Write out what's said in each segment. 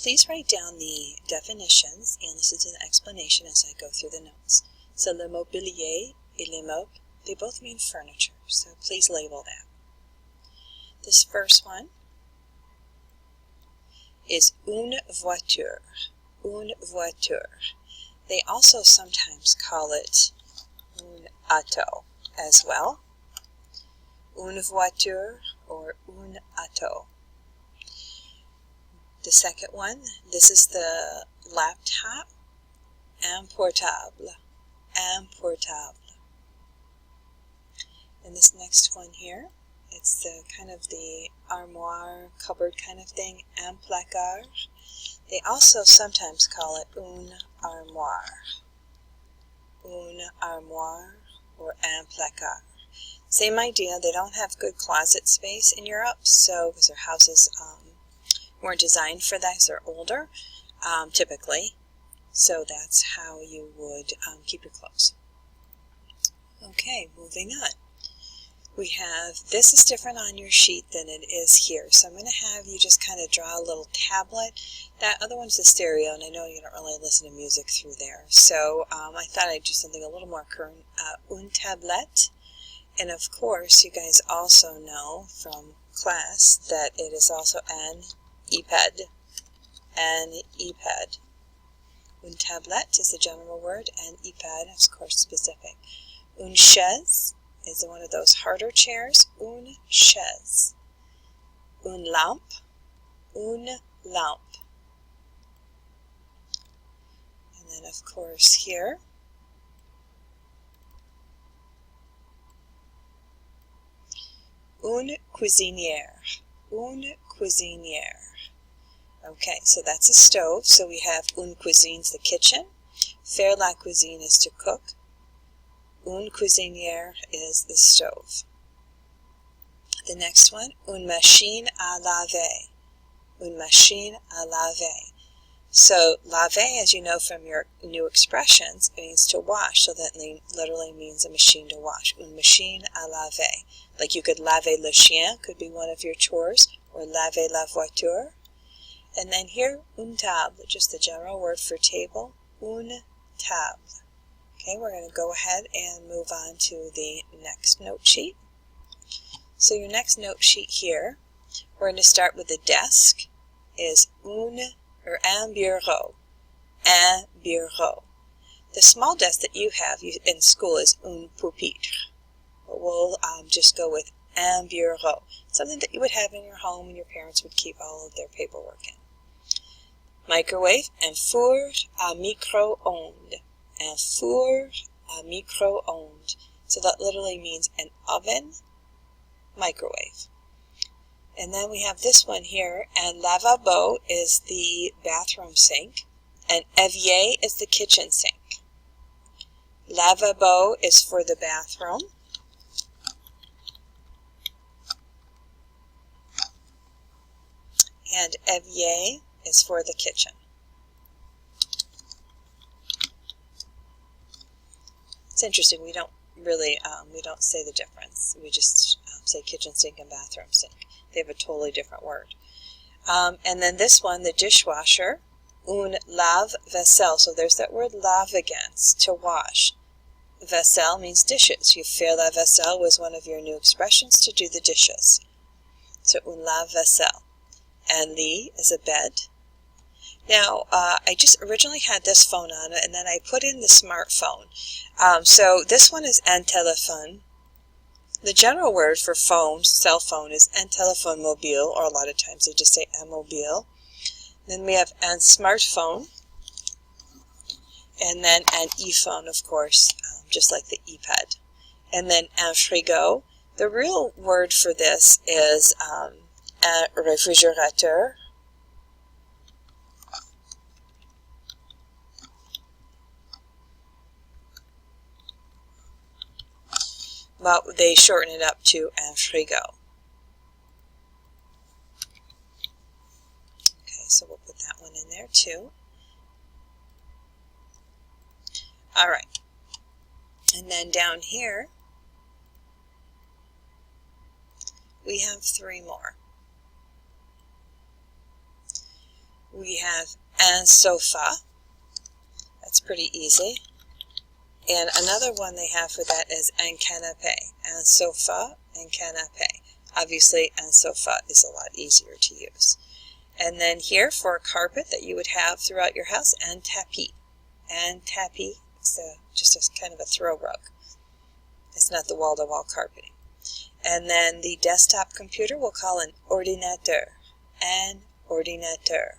Please write down the definitions and listen to the explanation as I go through the notes. So le mobilier et les meubles, they both mean furniture, so please label that. This first one is une voiture. Une voiture. They also sometimes call it un auto as well. Une voiture or un auto. The second one, this is the laptop. Un portable. Un portable. And this next one here, it's the kind of the armoire, cupboard kind of thing, un placard. They also sometimes call it une armoire. Une armoire or un placard. Same idea, they don't have good closet space in Europe, so because their houses weren't designed for that, because they're older, typically. So that's how you would keep your clothes. Okay, moving on. We have, this is different on your sheet than it is here. So I'm going to have you just kind of draw a little tablet. That other one's a stereo, and I know you don't really listen to music through there. So I thought I'd do something a little more current. Une tablette. And of course, you guys also know from class that it is also an iPad. An iPad. Une tablette is the general word, and iPad is, of course, specific. Une chaise is one of those harder chairs. Une chaise. Une lampe. Une lampe. And then, of course, here, une cuisinière. Une cuisinière. Okay, so that's a stove. So we have une cuisine's the kitchen. Faire la cuisine is to cook. Une cuisinière is the stove. The next one, une machine à laver. Une machine à laver. So laver, as you know from your new expressions, it means to wash. So that literally means a machine to wash. Une machine à laver. Like you could laver le chien, could be one of your chores, or laver la voiture. And then here, une table, just the general word for table, une table. Okay, we're going to go ahead and move on to the next note sheet. So your next note sheet here, we're going to start with the desk, is un bureau. Un bureau. The small desk that you have in school is un pupitre. But we'll just go with un bureau. Something that you would have in your home and your parents would keep all of their paperwork in. Microwave, un four à micro-ondes. Un four à micro-ondes. So that literally means an oven, microwave. And then we have this one here, and lavabo is the bathroom sink, and évier is the kitchen sink. Lavabo is for the bathroom. And évier is for the kitchen. It's interesting, we don't really, we don't say the difference. We just say kitchen sink and bathroom sink. They have a totally different word. And then this one, the dishwasher, un lave-vaisselle. So there's that word lave again, to wash. Vaisselle means dishes. You faire la vaisselle was one of your new expressions to do the dishes. So un lave-vaisselle. And lit is a bed. Now, I just originally had this phone on it, and then I put in the smartphone. So this one is un téléphone. The general word for phone, cell phone, is un téléphone mobile, or a lot of times they just say un mobile. Then we have un smartphone, and then an e-phone, of course, just like the iPad. And then un frigo. The real word for this is un réfrigérateur. But they shorten it up to un frigo. Okay, so we'll put that one in there too. All right. And then down here, we have three more. we have un sofa. That's pretty easy. And another one they have for that is un canapé. Un sofa and canapé. Obviously, un sofa is a lot easier to use. And then here for a carpet that you would have throughout your house, un tapis. Un tapis is just a kind of a throw rug. It's not the wall-to-wall carpeting. And then the desktop computer we'll call an ordinateur. An ordinateur.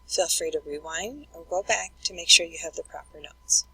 Feel free to rewind or go back to make sure you have the proper notes.